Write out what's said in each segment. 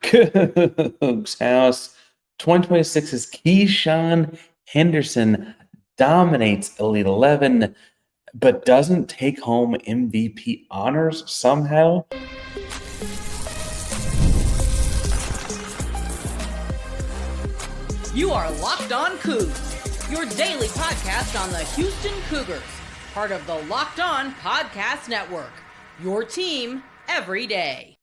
Cougs House 2026's Keisean Henderson dominates Elite 11, but doesn't take home MVP honors somehow. You are Locked On Cougs, your daily podcast on the Houston Cougars, part of the Locked On Podcast Network, your team every day.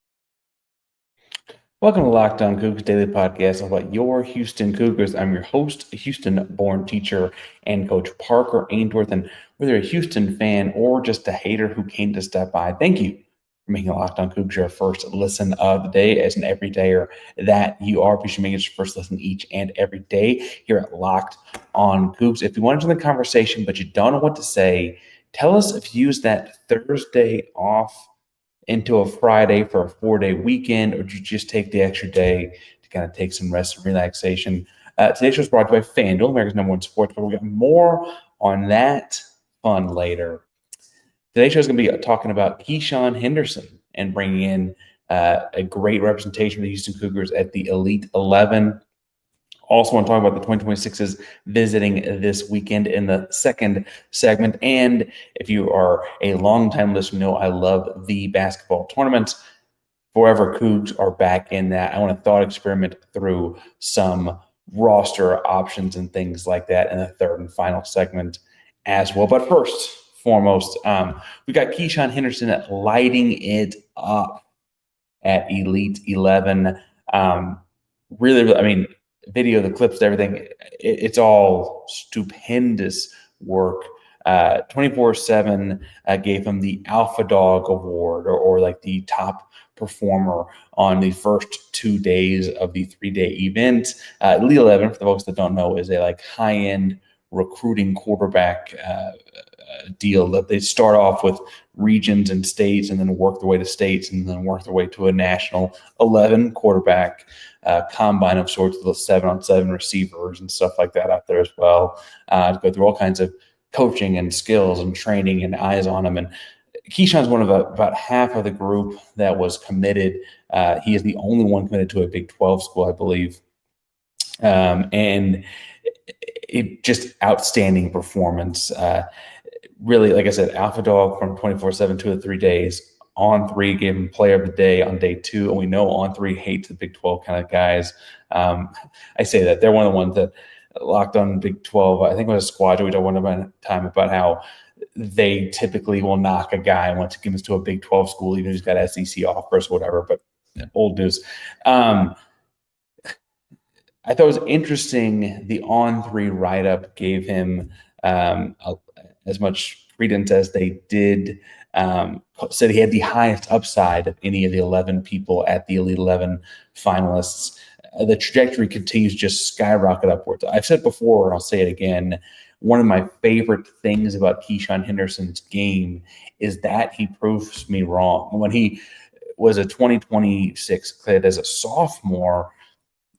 Welcome to Locked On Cougs Daily Podcast about your Houston Cougars. I'm your host, Houston-born teacher and coach Parker Ainsworth. And whether you're a Houston fan or just a hater who came to stop by, thank you for making Locked On Cougs your first listen of the day. As an everydayer that you are, be sure to make it your first listen each and every day here at Locked On Cougs. If you want to join the conversation but you don't know what to say, tell us if you use that Thursday off into a Friday for a 4-day weekend, or did you just take the extra day to kind of take some rest and relaxation? Today's show is brought to you by FanDuel, America's #1 sports book. We'll get more on that fun later. Today's show is going to be talking about Keisean Henderson and bringing in a great representation of the Houston Cougars at the Elite 11. Also want to talk about the 2026s visiting this weekend in the second segment. And if you are a longtime listener, you know I love the basketball tournaments. Forever Cougs are back in that. I want to thought experiment through some roster options and things like that in the third and final segment as well. But first, foremost, we got Keisean Henderson lighting it up at Elite 11. Really, I mean, video, the clips, everything, it's all stupendous work. 24/7 gave him the Alpha Dog Award or like the top performer on the first 2 days of the 3-day event. Elite 11, for the folks that don't know, is a like high-end recruiting quarterback deal that they start off with regions and states and then work their way to states and then work their way to a national 11 quarterback combine of sorts with 7-on-7 receivers and stuff like that out there as well. To go through all kinds of coaching and skills and training and eyes on them. And Keisean's one of about half of the group that was committed. He is the only one committed to a Big 12 school, I believe. And it just outstanding performance. Really, like I said, Alpha Dog from 24/7 to the 3 days. On3 gave him player of the day on day 2. And we know On3 hates the Big 12 kind of guys. I say that. They're one of the ones that locked on Big 12. I think it was a squad we talked one time about how they typically will knock a guy once he comes to a Big 12 school, even if he's got SEC offers or whatever. But old news. I thought it was interesting. The On3 write-up gave him as much credence as they did. Said he had the highest upside of any of the 11 people at the Elite 11 finalists. The trajectory continues to just skyrocket upwards. I've said before, and I'll say it again, one of my favorite things about Keisean Henderson's game is that he proves me wrong. When he was a 2026 kid as a sophomore,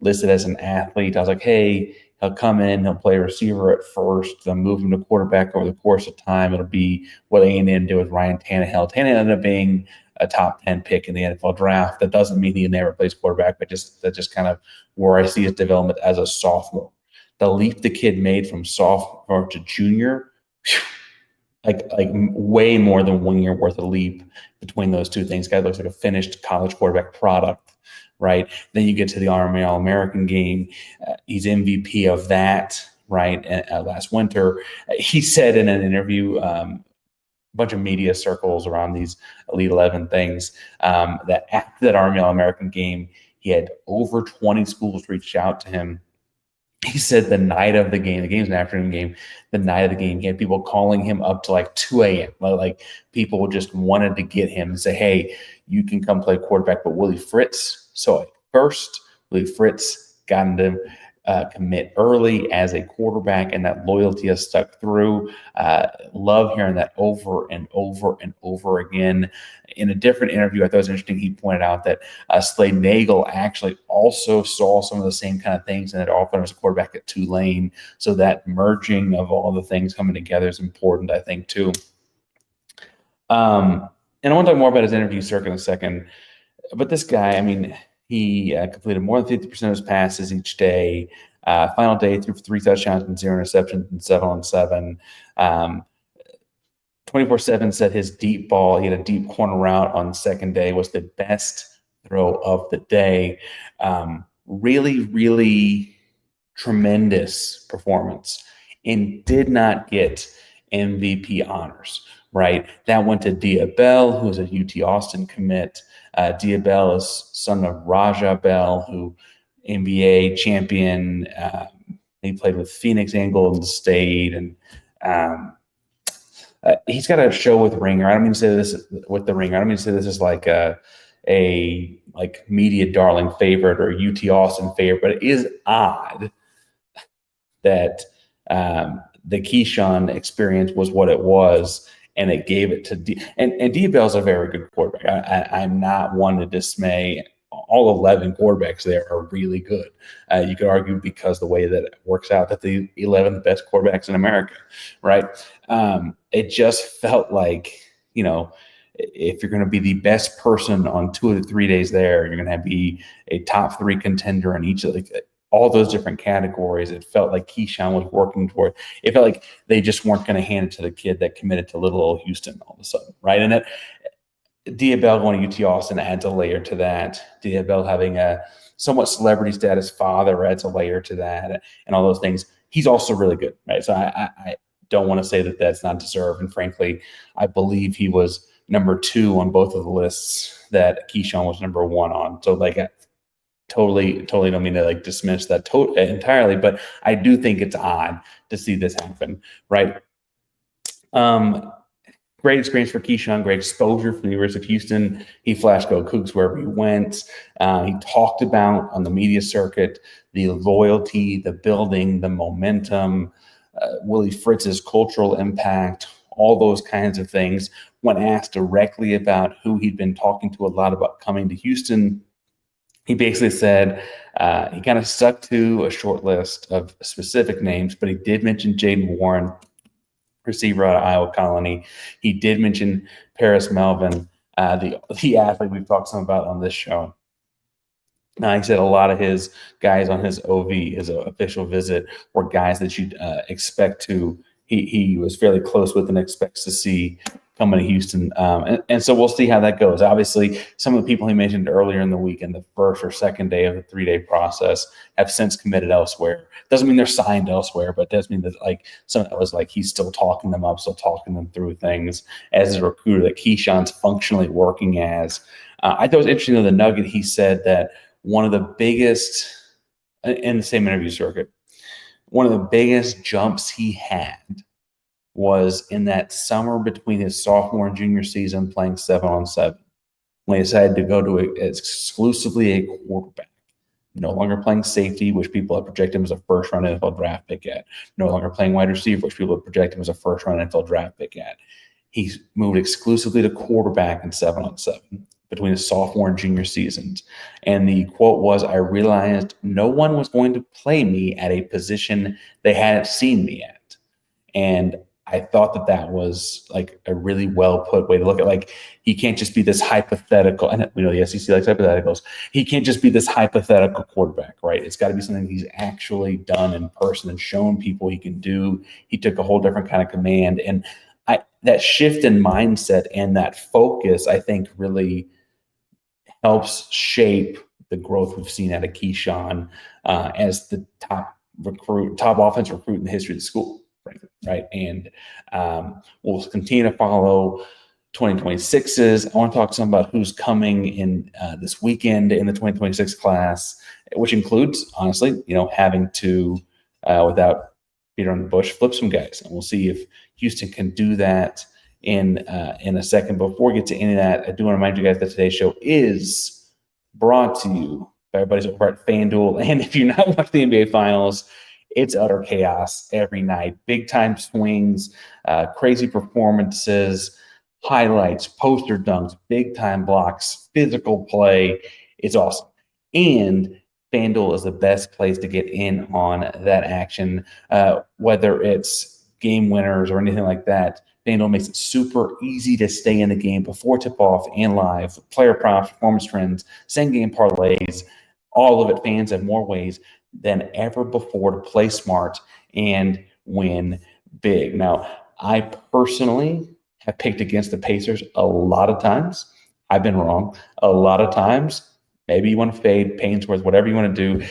listed as an athlete, I was like, hey, he'll come in, he'll play receiver at first, then move him to quarterback over the course of time. It'll be what A&M did with Ryan Tannehill. Tannehill ended up being a top 10 pick in the NFL draft. That doesn't mean he never plays quarterback, but that's just kind of where I see his development as a sophomore. The leap the kid made from sophomore to junior, like way more than 1 year worth of leap between those two things. Guy looks like a finished college quarterback product. Right. Then you get to the Army All-American game. He's MVP of that, right, last winter. He said in an interview, a bunch of media circles around these Elite 11 things, that after that Army All-American game, he had over 20 schools reach out to him. He said the night of the game's an afternoon game, the night of the game, he had people calling him up to like 2 a.m. Like people just wanted to get him and say, hey, you can come play quarterback, but Willie Fritz. So at first, Willie Fritz got him to commit early as a quarterback, and that loyalty has stuck through. Love hearing that over and over and over again. In a different interview, I thought it was interesting, he pointed out that Slade Nagel actually also saw some of the same kind of things and had offered him as a quarterback at Tulane. So that merging of all the things coming together is important, I think, too. And I want to talk more about his interview circuit in a second. But this guy, I mean, He completed more than 50% of his passes each day. Final day, threw for 3 touchdowns and 0 interceptions and 7-on-7. 24/7 said his deep ball, he had a deep corner route on the second day, was the best throw of the day. Really, really tremendous performance, and did not get MVP honors, right? That went to Dia Bell, who is a UT Austin commit. Dia Bell is son of Raja Bell, who NBA champion. He played with Phoenix and Golden State, and he's got a show with Ringer. I don't mean to say this with the Ringer. I don't mean to say this is like a like media darling favorite or UT Austin favorite, but it is odd that the Keisean experience was what it was, and it gave it to and D Bell's a very good quarterback. I'm not one to dismay. All 11 quarterbacks there are really good. You could argue because the way that it works out that the 11 best quarterbacks in America, right? It just felt like, if you're going to be the best person on 2 of the 3 days there, you're going to be a top 3 contender in each of all those different categories. It felt like Keisean was working toward. It felt like they just weren't going to hand it to the kid that committed to little old Houston all of a sudden, right? And that Dia Bell going to UT Austin adds a layer to that. Dia Bell having a somewhat celebrity status father adds a layer to that, and all those things. He's also really good, right? So I don't want to say that that's not deserved. And frankly, I believe he was number 2 on both of the lists that Keisean was number 1 on. So I totally don't mean to dismiss that entirely, but I do think it's odd to see this happen, right? Great experience for Keisean, great exposure from the University of Houston. He flashed Go Cougs wherever he went. He talked about on the media circuit the loyalty, the building, the momentum, Willie Fritz's cultural impact, all those kinds of things. When asked directly about who he'd been talking to a lot about coming to Houston, he basically said he kind of stuck to a short list of specific names, but he did mention Jaden Warren, receiver out of Iowa Colony. He did mention Paris Melvin, the athlete we've talked some about on this show. He said a lot of his guys on his OV, his official visit, were guys that you'd expect to. He was fairly close with and expects to see coming to Houston. And so we'll see how that goes. Obviously, some of the people he mentioned earlier in the week in the first or second day of the 3-day process have since committed elsewhere. Doesn't mean they're signed elsewhere, but does mean that some of that was he's still talking them up, still talking them through things as a recruiter that Keisean's functionally working as. I thought it was interesting though, the nugget he said that one of the biggest, in the same interview circuit, one of the biggest jumps he had was in that summer between his sophomore and junior season playing 7-on-7, when he decided to go to exclusively a quarterback, no longer playing safety, which people have projected him as a first-round NFL draft pick at, no longer playing wide receiver, which people have projected him as a first-round NFL draft pick at. He moved exclusively to quarterback in 7-on-7 between his sophomore and junior seasons. And the quote was, "I realized no one was going to play me at a position they hadn't seen me at." And I thought that was a really well put way to look at he can't just be this hypothetical, and we know the SEC likes hypotheticals. He can't just be this hypothetical quarterback, right? It's got to be something he's actually done in person and shown people he can do. He took a whole different kind of command, and that shift in mindset and that focus, I think, really helps shape the growth we've seen out of Keisean as the top offense recruit in the history of the school. Right. And we'll continue to follow 2026s. I want to talk to some about who's coming in this weekend in the 2026 class, which includes, honestly, having to, without beating around the bush, flip some guys. And we'll see if Houston can do that in a second. Before we get to any of that, I do want to remind you guys that today's show is brought to you by everybody's over at FanDuel. And if you're not watching the NBA Finals, it's utter chaos every night. Big time swings, crazy performances, highlights, poster dunks, big time blocks, physical play. It's awesome. And FanDuel is the best place to get in on that action, whether it's game winners or anything like that. FanDuel makes it super easy to stay in the game before tip-off and live. Player props, performance trends, same-game parlays, all of it. Fans have more ways than ever before to play smart and win big. Now, I personally have picked against the Pacers a lot of times. I've been wrong a lot of times. Maybe you want to fade Ainsworth, whatever you want to do.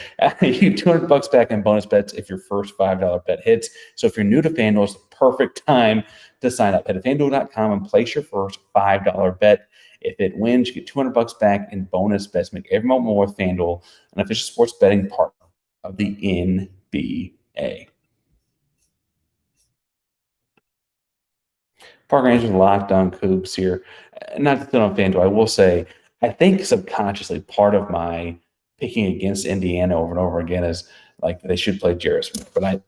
You get $200 back in bonus bets if your first $5 bet hits. So if you're new to FanDuel, it's the perfect time to sign up. Head to FanDuel.com and place your first $5 bet. If it wins, you get $200 back in bonus bets. Make every moment more with FanDuel, an official sports betting partner of the NBA. Parker Andrews Locked On Cougs here. Not to sit on FanDuel, I will say, I think subconsciously part of my picking against Indiana over and over again is like they should play Jarrett Smith. But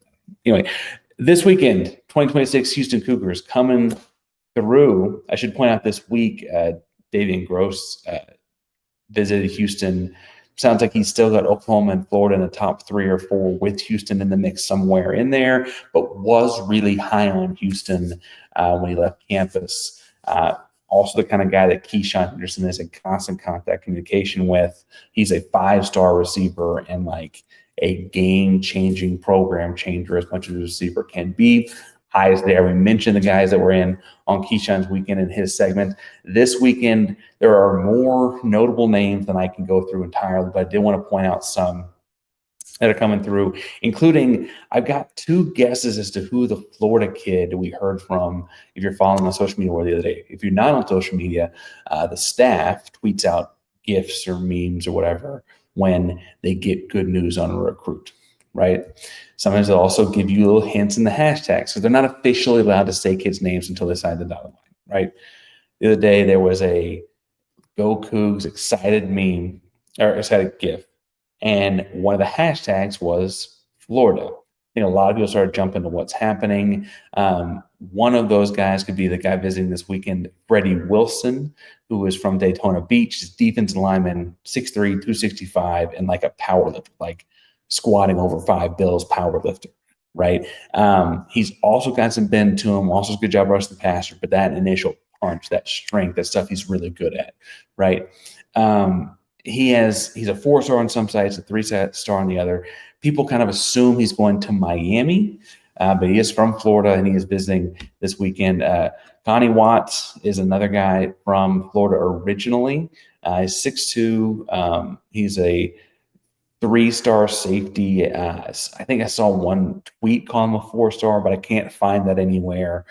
anyway, this weekend, 2026 Houston Cougars coming through. I should point out this week, Davian Gross visited Houston. Sounds like he's still got Oklahoma and Florida in the top 3 or 4 with Houston in the mix somewhere in there, but was really high on Houston when he left campus. Also the kind of guy that Keisean Henderson is in constant contact communication with. He's a 5-star receiver and like a game-changing program changer as much as a receiver can be. Highs there. We mentioned the guys that were in on Keisean's weekend in his segment. This weekend, there are more notable names than I can go through entirely, but I did want to point out some that are coming through, including I've got 2 guesses as to who the Florida kid we heard from, if you're following on social media or the other day. If you're not on social media, the staff tweets out GIFs or memes or whatever when they get good news on a recruit, right? Sometimes they'll also give you little hints in the hashtags because they're not officially allowed to say kids' names until they sign the dotted line, right? The other day, there was a Go Cougs excited meme or excited GIF. And one of the hashtags was Florida. A lot of people started jumping to what's happening. One of those guys could be the guy visiting this weekend, Freddie Wilson, who is from Daytona Beach. He's defensive lineman, 6'3", 265, and like a power lifter, like squatting over 5 bills power lifter, right? He's also got some bend to him, also a good job rushing the passer, but that initial punch, that strength, that stuff he's really good at, right? He's a 4-star on some sites, a 3-star on the other. People kind of assume he's going to Miami, but he is from Florida and he is visiting this weekend. Connie Watts is another guy from Florida originally. He's 6'2". He's a 3-star safety. I think I saw one tweet calling him a 4-star, but I can't find that anywhere.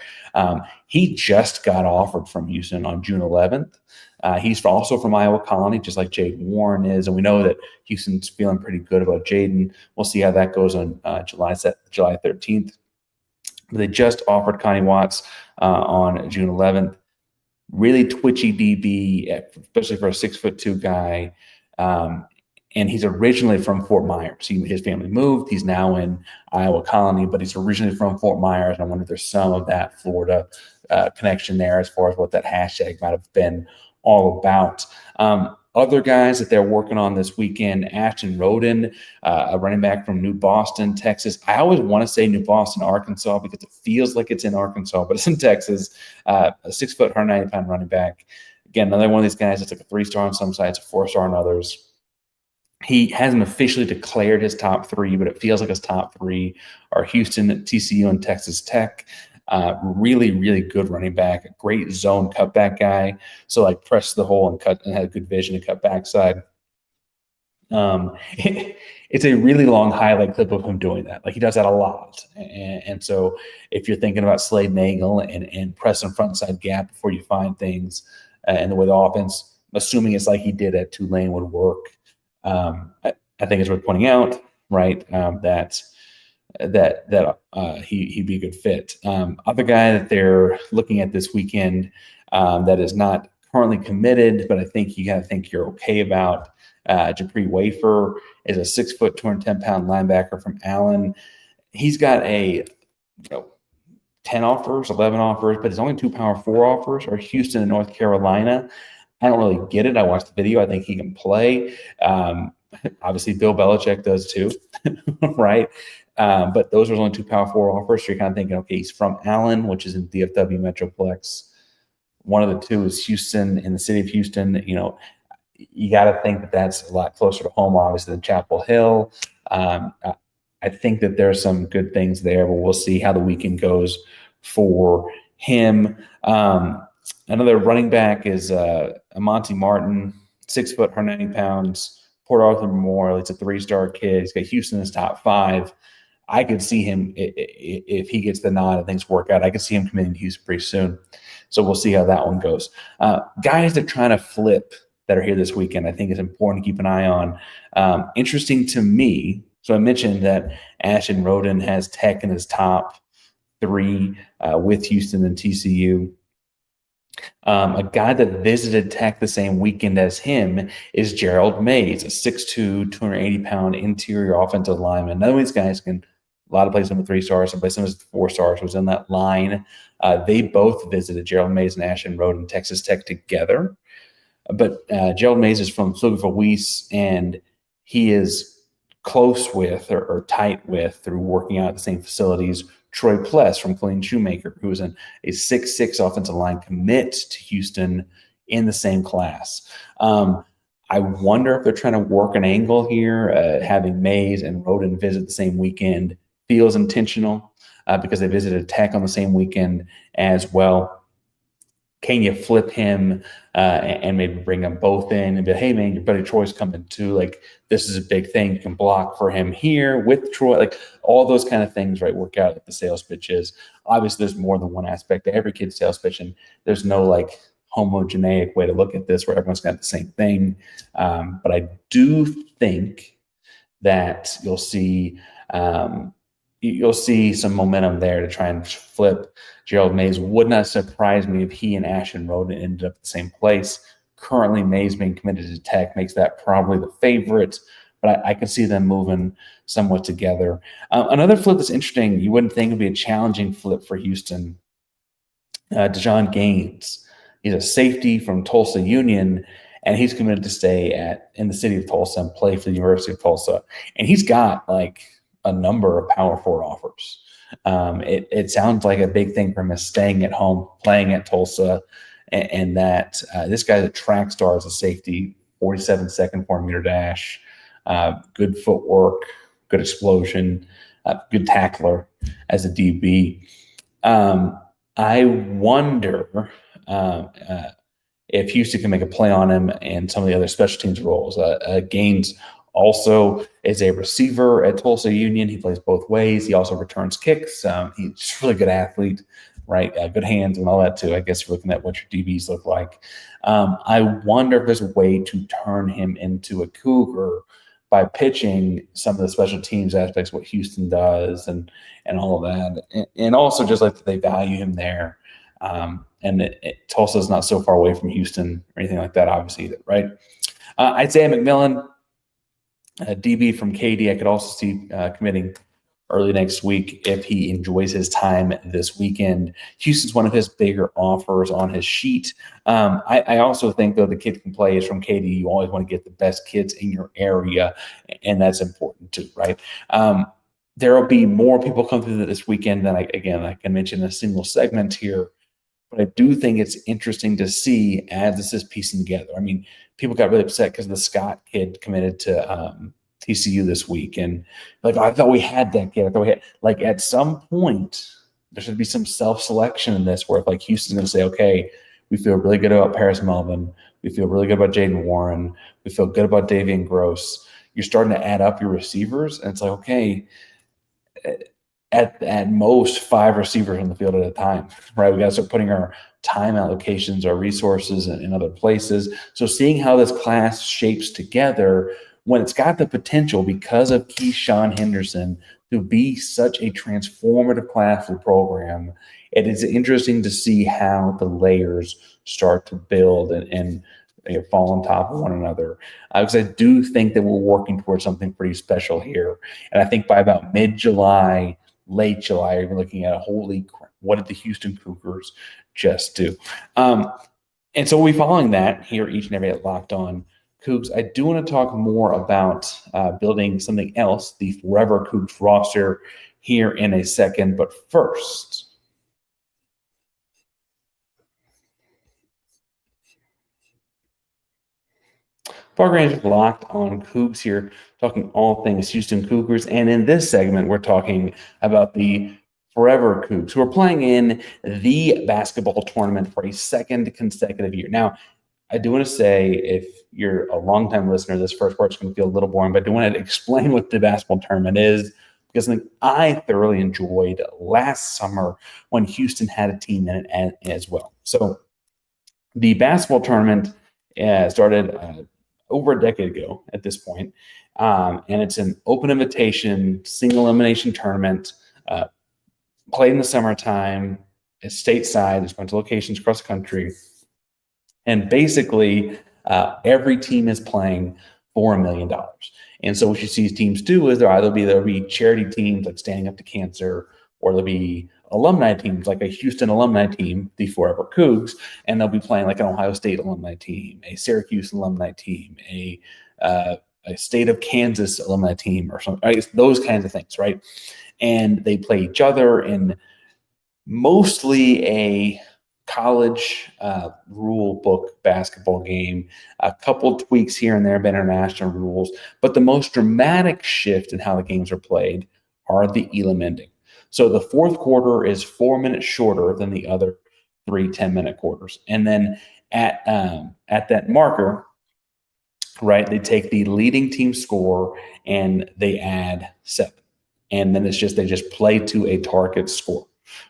He just got offered from Houston on June 11th. He's also from Iowa Colony, just like Jaden Warren is. And we know that Houston's feeling pretty good about Jaden. We'll see how that goes on July 13th. But they just offered Connie Watts on June 11th. Really twitchy DB, especially for a 6'2" guy. And he's originally from Fort Myers. His family moved. He's now in Iowa Colony, but he's originally from Fort Myers. And I wonder if there's some of that Florida connection there as far as what that hashtag might have been all about. Other guys that they're working on this weekend, Ashton ROWDEN, a running back from New Boston, Texas. I always want to say New Boston, Arkansas, because it feels like it's in Arkansas, but it's in Texas. A 6 foot, 190-pound running back. Again, another one of these guys that's like a 3-star on some sites, a 4-star on others. He hasn't officially declared his top 3, but it feels like his top 3 are Houston, TCU, and Texas Tech. Really, really good running back, a great zone cutback guy. So like press the hole and cut and had good vision to cut backside. It's a really long highlight clip of him doing that. Like he does that a lot. And so if you're thinking about Slade Nagel and pressing front side gap before you find things and the way the offense, assuming it's like he did at Tulane, would work. I think it's worth pointing out, right, that he'd be a good fit. Other guy that they're looking at this weekend that is not currently committed, but I think you got to think you're okay about. Japri Wafer is a 6 foot, 210-pound linebacker from Allen. He's got 10 offers, 11 offers, but his only 2 Power 4 offers are Houston and North Carolina. I don't really get it. I watched the video. I think he can play. Obviously, Bill Belichick does too, right? But those are only 2 Power 4 offers. So you're kind of thinking, okay, he's from Allen, which is in DFW Metroplex. One of the two is Houston, in the city of Houston. You got to think that that's a lot closer to home, obviously, than Chapel Hill. I think that there's some good things there, but we'll see how the weekend goes for him. Another running back is Monty Martin, 6 foot, 190 pounds, Port Arthur Memorial. He's a 3-star kid. He's got Houston in his top 5. I could see him, if he gets the nod and things work out, I could see him committing to Houston pretty soon. So we'll see how that one goes. Guys that are trying to flip that are here this weekend, I think is important to keep an eye on. Interesting to me, so I mentioned that Ashton ROWDEN has Tech in his top 3 with Houston and TCU. A guy that visited Tech the same weekend as him is Gerald Mays, a 6'2", 280-pound interior offensive lineman. None of these guys can – a lot of places with 3 stars, some places with 4 stars was in that line. They both visited, Gerald Mays and Ashton ROWDEN, Texas Tech together. But Gerald Mays is from Pflugerville Weiss, and he is close with or tight with, through working out at the same facilities, Troy Pless from Clean Shoemaker, who is a 6'6" offensive line commit to Houston in the same class. I wonder if they're trying to work an angle here. Having Mays and ROWDEN visit the same weekend feels intentional because they visited Tech on the same weekend as well. Can you flip him and maybe bring them both in and be, hey, man, your buddy Troy's coming too. Like, this is a big thing. You can block for him here with Troy. Like, all those kind of things, right, work out at the sales pitches. Obviously, there's more than one aspect to every kid's sales pitch, and there's no, like, homogeneic way to look at this where everyone's got the same thing. But I do think that you'll see some momentum there to try and flip Gerald Mays. Would not surprise me if he and Ashton ROWDEN ended up at the same place. Currently, Mays being committed to Tech makes that probably the favorite, but I can see them moving somewhat together. Another flip that's interesting, you wouldn't think would be a challenging flip for Houston, Dejon Gaines. He's a safety from Tulsa Union, and he's committed to stay in the city of Tulsa and play for the University of Tulsa. And he's got, like, a number of Power 4 offers. It sounds like a big thing for him is staying at home, playing at Tulsa, and that this guy's a track star as a safety, 47-second 4-meter dash, good footwork, good explosion, good tackler as a DB. I wonder if Houston can make a play on him and some of the other special teams roles. Gaines also is a receiver at Tulsa Union. He plays both ways. He also returns kicks. He's a really good athlete, right? Good hands and all that too. I guess you're looking at what your DBs look like. I wonder if there's a way to turn him into a Cougar by pitching some of the special teams aspects of what Houston does and all of that. And also just like that they value him there. And Tulsa is not so far away from Houston or anything like that, obviously, right? Isaiah McMillan, a DB from KD, I could also see committing early next week if he enjoys his time this weekend. Houston's one of his bigger offers on his sheet. I also think, though, the kid can play is from KD. You always want to get the best kids in your area, and that's important too, right? There will be more people come through this weekend than I can mention a single segment here. But I do think it's interesting to see as this is piecing together. I mean, people got really upset because the Scott kid committed to TCU this week. And like, I thought we had that kid. I thought we had, like, at some point, there should be some self-selection in this where if, like, Houston's going to say, okay, we feel really good about Paris Melvin. We feel really good about Jaden Warren. We feel good about Davian Gross. You're starting to add up your receivers. And it's like, okay, at most 5 receivers on the field at a time, right? We got to start putting our time allocations, our resources in other places. So seeing how this class shapes together when it's got the potential because of Keisean Henderson to be such a transformative class for the program, it is interesting to see how the layers start to build and fall on top of one another. Because I do think that we're working towards something pretty special here. And I think by about mid-July, late July, you're looking at holy crap, what did the Houston Cougars just do? And so we'll be following that here each and every at Locked On Cougs, I do want to talk more about building something else, the Forever Cougs roster, here in a second. But first, Parker Rangers Locked on Cougs here, talking all things Houston Cougars. And in this segment, we're talking about the Forever Cougs, who are playing in the basketball tournament for a second consecutive year. Now, I do want to say, if you're a longtime listener, this first part's going to feel a little boring, but I do want to explain what the basketball tournament is, because I thoroughly enjoyed last summer when Houston had a team in it as well. So the basketball tournament started over a decade ago at this point, and it's an open invitation, single elimination tournament, played in the summertime. It's stateside. There's a bunch of locations across the country. And basically, every team is playing for $1 million. And so what you see teams do is there'll be charity teams like Standing Up to Cancer, or there'll be alumni teams like a Houston alumni team, the Forever Cougs, and they'll be playing like an Ohio State alumni team, a Syracuse alumni team, a state of Kansas alumni team, or something, right? Those kinds of things, right? And they play each other in mostly a college rule book basketball game, a couple tweaks here and there of international rules, but the most dramatic shift in how the games are played are the elim ending. So the fourth quarter is 4 minutes shorter than the other 3 10-minute quarters. And then at that marker, right, they take the leading team score and they add 7. And then they just play to a target score.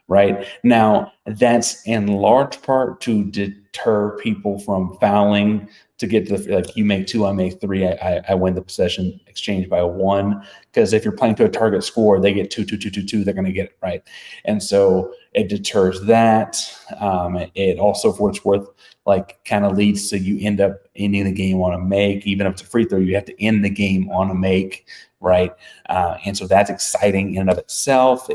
Right now, that's in large part to deter people from fouling, to get to like, you make 2, I make 3, I win the possession exchange by 1. Because if you're playing to a target score, they get 2, 2, 2, 2, 2, they're going to get it right. And so it deters that. It also, for what it's worth, like kind of leads to you end up ending the game on a make. Even if it's a free throw, you have to end the game on a make, right? And so that's exciting in and of itself.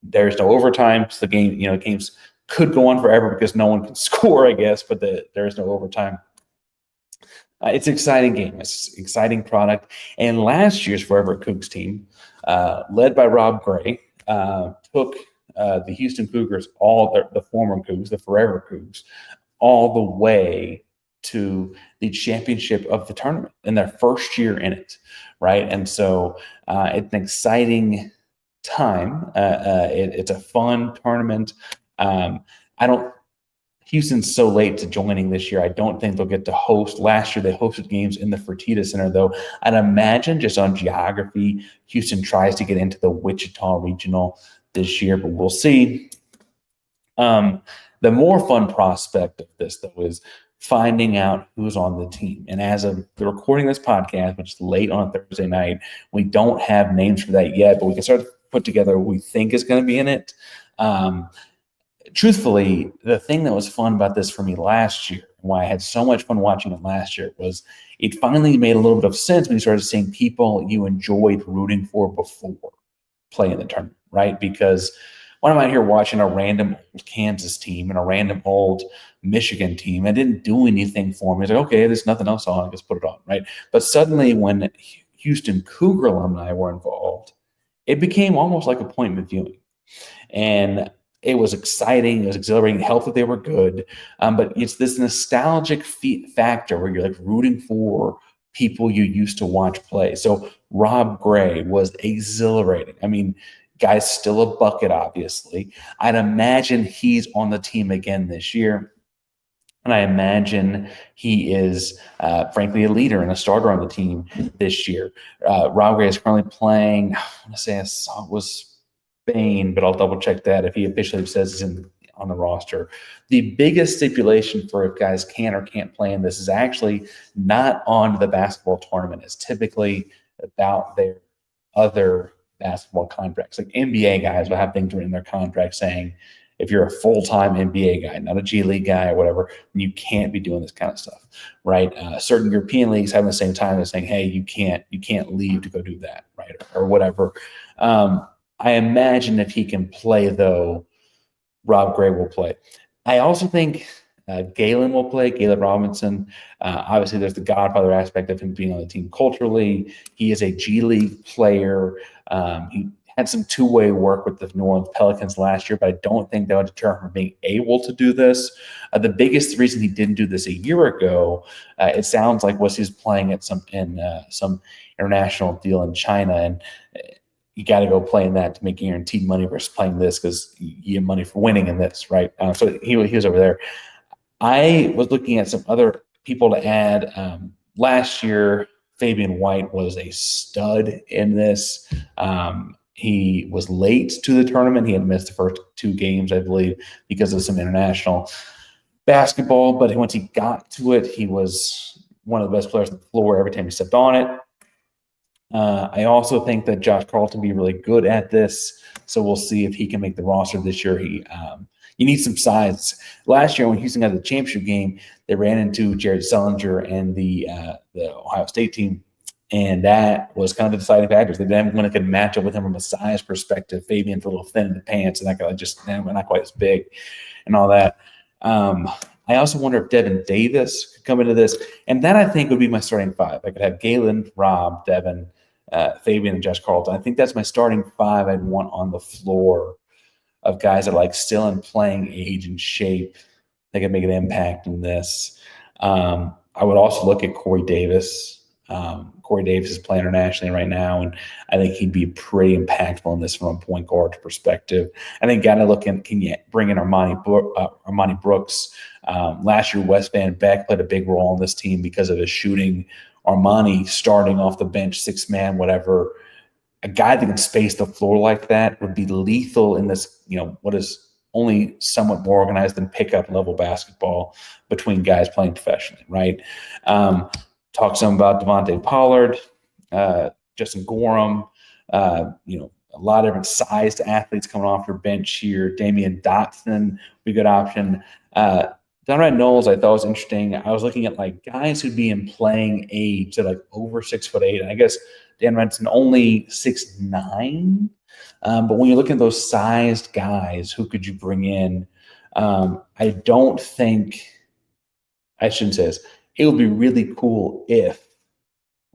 There's no overtime. So the game, games could go on forever because no one can score, I guess, but there's no overtime. It's an exciting game. It's an exciting product. And last year's Forever Cougs team, led by Rob Gray, took the Houston Cougars, the former Cougs, the Forever Cougs, all the way to the championship of the tournament in their first year in it, right? And so it's an exciting time. It's a fun tournament. Houston's so late to joining this year. I don't think they'll get to host. Last year, they hosted games in the Fertitta Center, though. I'd imagine, just on geography, Houston tries to get into the Wichita Regional this year, but we'll see. The more fun prospect of this, though, is finding out who's on the team. And as of the recording of this podcast, which is late on a Thursday night, we don't have names for that yet, but we can start to put together what we think is going to be in it. Truthfully, the thing that was fun about this for me last year, why I had so much fun watching it last year, was it finally made a little bit of sense when you started seeing people you enjoyed rooting for before playing the tournament, right? Because when I'm out here watching a random old Kansas team and a random old Michigan team, it didn't do anything for me. It's like, okay, there's nothing else on, I just put it on, right? But suddenly when Houston Cougar alumni were involved, it became almost like appointment viewing. And it was exciting. It was exhilarating. It helped that they were good. But it's this nostalgic factor where you're like rooting for people you used to watch play. So Rob Gray was exhilarating. I mean, guy's still a bucket, obviously. I'd imagine he's on the team again this year. And I imagine he is, frankly, a leader and a starter on the team this year. Rob Gray is currently playing, I want to say I saw it was Spain, but I'll double check that if he officially says he's on the roster. The biggest stipulation for if guys can or can't play in this is actually not on the basketball tournament. It's typically about their other basketball contracts. Like NBA guys will have things written in their contract saying, if you're a full-time NBA guy, not a G League guy or whatever, you can't be doing this kind of stuff, right? Certain European leagues have the same time as saying, hey, you can't leave to go do that, right, or whatever. I imagine if he can play, though, Rob Gray will play. I also think Galen will play, Galen Robinson. Obviously, there's the godfather aspect of him being on the team culturally. He is a G League player. He had some two-way work with the New Orleans Pelicans last year, but I don't think that would deter him from being able to do this. The biggest reason he didn't do this a year ago, it sounds like, was he's playing at some international deal in China, and you got to go play in that to make guaranteed money versus playing this because you get money for winning in this, right? So he was over there. I was looking at some other people to add. Last year, Fabian White was a stud in this. He was late to the tournament. He had missed the first 2 games, I believe, because of some international basketball. But once he got to it, he was one of the best players on the floor every time he stepped on it. I also think that Josh Carlton will be really good at this, so we'll see if he can make the roster this year. You need some size. Last year when Houston got the championship game, they ran into Jared Sullinger and the Ohio State team, and that was kind of the deciding factors. They didn't want to match up with him from a size perspective. Fabian's a little thin in the pants, and that guy just not quite as big and all that. I also wonder if Devin Davis could come into this, and that I think would be my starting 5. I could have Galen, Rob, Devin, Fabian, and Josh Carlton. I think that's my starting 5 I'd want on the floor of guys that are still in playing age and shape. They can make an impact in this. I would also look at Corey Davis. Corey Davis is playing internationally right now, and I think he'd be pretty impactful in this from a point guard perspective. I think got to look in. Can you bring in Armani Brooks? Last year, Wes Van Beck played a big role in this team because of his shooting. Armani starting off the bench, 6-man, whatever. A guy that can space the floor like that would be lethal in this, what is only somewhat more organized than pickup level basketball between guys playing professionally, right? Talk some about Devontae Pollard, Justin Gorham, a lot of different sized athletes coming off your bench here. Damian Dotson, be a good option. Downright Knowles, I thought was interesting. I was looking at guys who'd be in playing age at over 6'8". And I guess Dan Redson only 6'9". But when you look at those sized guys, who could you bring in? I don't think I shouldn't say this. It would be really cool if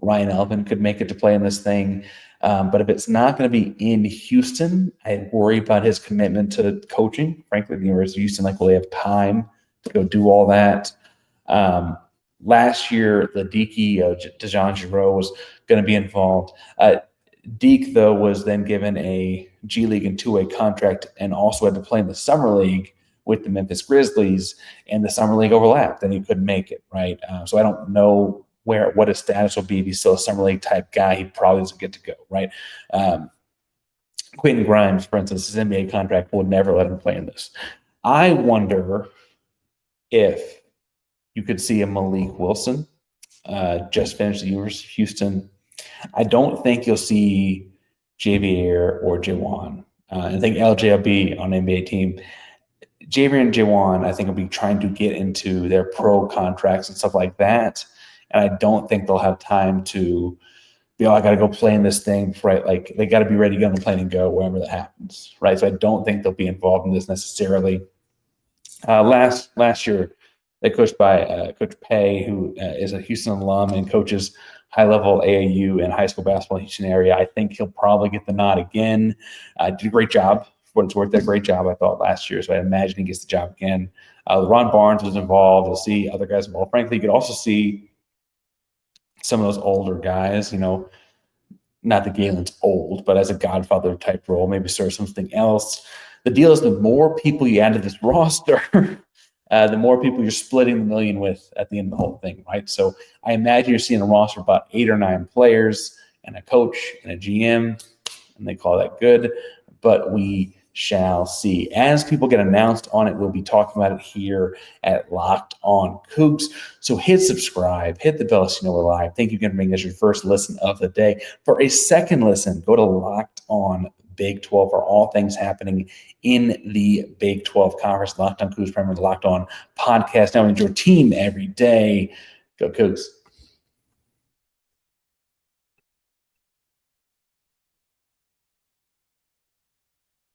Ryan Elvin could make it to play in this thing. But if it's not going to be in Houston, I worry about his commitment to coaching. Frankly, the University of Houston, will they have time to go do all that? Last year, the Deaky, DeJon Giroux, was going to be involved. Deke, though, was then given a G League and 2-way contract and also had to play in the Summer League with the Memphis Grizzlies, and the Summer League overlapped, and he couldn't make it, right? So I don't know what his status will be. If he's still a Summer League type guy, he probably doesn't get to go, right? Quentin Grimes, for instance, his NBA contract would never let him play in this. I wonder if you could see a Malik Wilson just finished the University of Houston. I don't think you'll see Javier or Jawan. I think LJ will be on an NBA team. Javier and Jawan, I think, will be trying to get into their pro contracts and stuff like that. And I don't think they'll have time to be, I got to go play in this thing, right? They got to be ready to get on the plane and go wherever that happens, right? So I don't think they'll be involved in this necessarily. Last year, they coached by Coach Pay, who is a Houston alum and coaches high-level AAU and high school basketball in the Houston area. I think he'll probably get the nod again. Did a great job. For what it's worth, a great job, I thought, last year. So I imagine he gets the job again. Ron Barnes was involved. You'll see other guys involved. Frankly, you could also see some of those older guys, not that Galen's old, but as a godfather type role, maybe serve something else. The deal is the more people you add to this roster, the more people you're splitting the million with at the end of the whole thing, right? So I imagine you're seeing a roster of about 8 or 9 players and a coach and a GM, and they call that good. But we shall see. As people get announced on it, we'll be talking about it here at Locked On Cougs. So hit subscribe, hit the bell so you know we're live. Thank you again for making this your first listen of the day. For a second listen, go to Locked On Big 12 for all things happening in the Big 12 Conference. Locked On Cougs, primarily Locked On Podcast. Now, your team every day. Go Cougs.